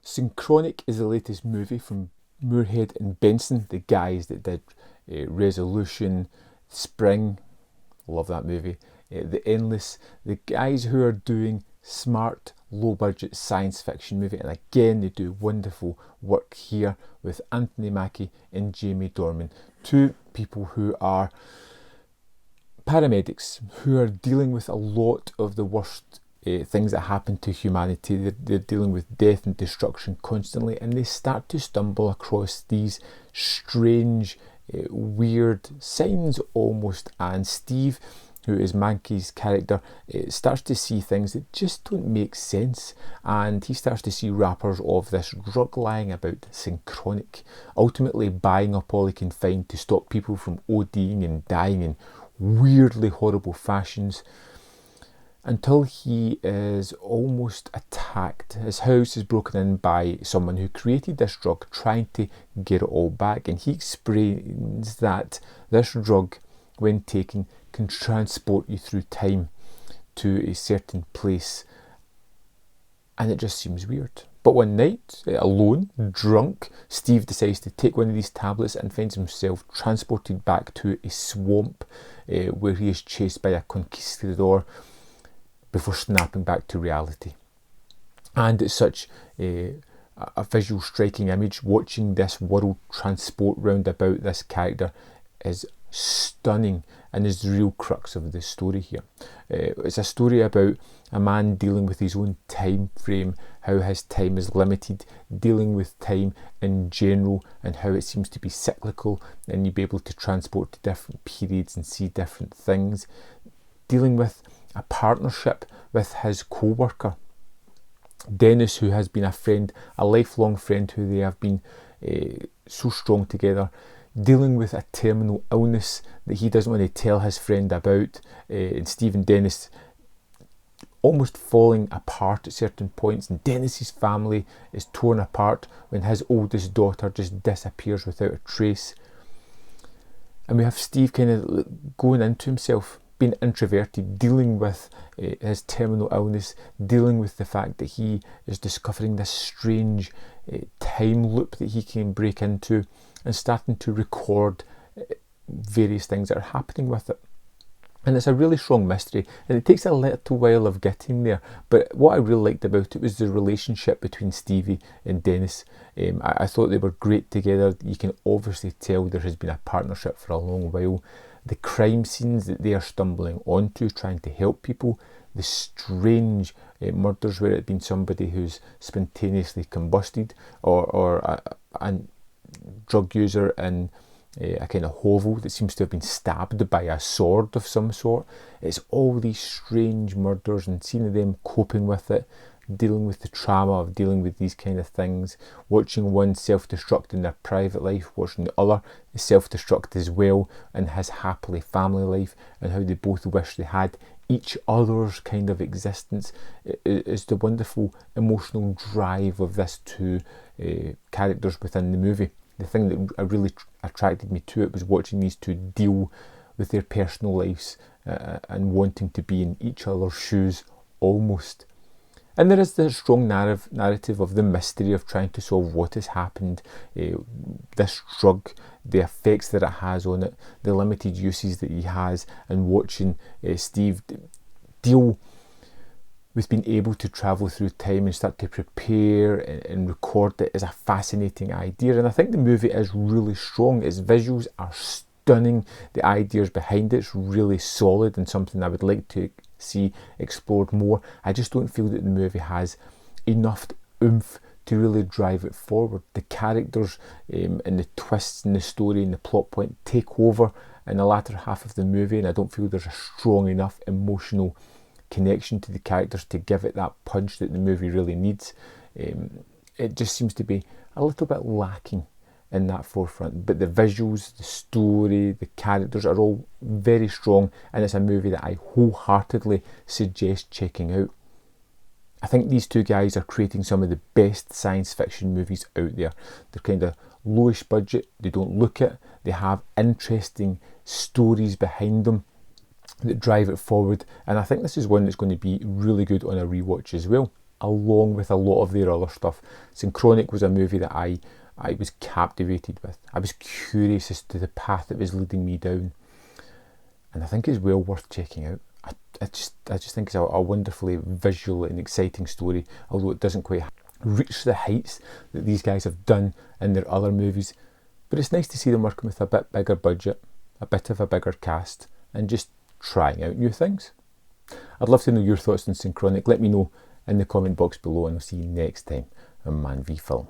Synchronic is the latest movie from Moorehead and Benson, the guys that did Resolution, Spring, love that movie, The Endless, the guys who are doing smart, low-budget science fiction movie, and again they do wonderful work here with Anthony Mackie and Jamie Dornan, two people who are paramedics who are dealing with a lot of the worst things that happen to humanity. They're dealing with death and destruction constantly, and they start to stumble across these strange, weird signs almost, and Steve, who is Mackie's character, starts to see things that just don't make sense, and he starts to see wrappers of this drug lying about, Synchronic, ultimately buying up all he can find to stop people from ODing and dying in weirdly horrible fashions, until he is almost attacked. His house is broken in by someone who created this drug, trying to get it all back, and he explains that this drug, when taken, can transport you through time to a certain place, and it just seems weird. But one night, alone, drunk, Steve decides to take one of these tablets and finds himself transported back to a swamp where he is chased by a conquistador before snapping back to reality. And it's such a visual striking image. Watching this world transport round about this character is stunning and is the real crux of the story here. It's a story about a man dealing with his own time frame, how his time is limited, dealing with time in general, and how it seems to be cyclical, and you'll be able to transport to different periods and see different things, dealing with a partnership with his co-worker Dennis, who has been a friend, a lifelong friend, who they have been so strong together, dealing with a terminal illness that he doesn't want to tell his friend about, and Steve and Dennis almost falling apart at certain points, and Dennis's family is torn apart when his oldest daughter just disappears without a trace. And we have Steve kind of going into himself, being introverted, dealing with his terminal illness, dealing with the fact that he is discovering this strange time loop that he can break into, and starting to record various things that are happening with it. And it's a really strong mystery, and it takes a little while of getting there, but what I really liked about it was the relationship between Stevie and Dennis. I thought they were great together. You can obviously tell there has been a partnership for a long while. The crime scenes that they are stumbling onto, trying to help people, the strange murders where it had been somebody who's spontaneously combusted, or a drug user in a kind of hovel that seems to have been stabbed by a sword of some sort. It's all these strange murders, and seeing them coping with it, dealing with the trauma of dealing with these kind of things, watching one self-destruct in their private life, watching the other self-destruct as well in his happily family life, and how they both wish they had each other's kind of existence, is the wonderful emotional drive of this two characters within the movie. The thing that really attracted me to it was watching these two deal with their personal lives and wanting to be in each other's shoes almost. And there is the strong narrative of the mystery of trying to solve what has happened, this drug, the effects that it has on it, the limited uses that he has, and watching Steve deal with being able to travel through time and start to prepare and record it is a fascinating idea. And I think the movie is really strong. Its visuals are stunning. The ideas behind it's really solid, and something I would like to see explored more. I just don't feel that the movie has enough oomph to really drive it forward. The characters and the twists in the story and the plot point take over in the latter half of the movie, and I don't feel there's a strong enough emotional connection to the characters to give it that punch that the movie really needs. It just seems to be a little bit lacking in that forefront, but the visuals, the story, the characters are all very strong, and it's a movie that I wholeheartedly suggest checking out. I think these two guys are creating some of the best science fiction movies out there. They're kind of lowish budget, they don't look it, they have interesting stories behind them that drive it forward, and I think this is one that's going to be really good on a rewatch as well. along with a lot of their other stuff. Synchronic was a movie that I was captivated with. I was curious as to the path it was leading me down, and I think it's well worth checking out. I just think it's a wonderfully visual and exciting story, although it doesn't quite reach the heights that these guys have done in their other movies. But it's nice to see them working with a bit bigger budget, a bit of a bigger cast, and just trying out new things. I'd love to know your thoughts on Synchronic. Let me know in the comment box below, and I'll see you next time on Man v Film.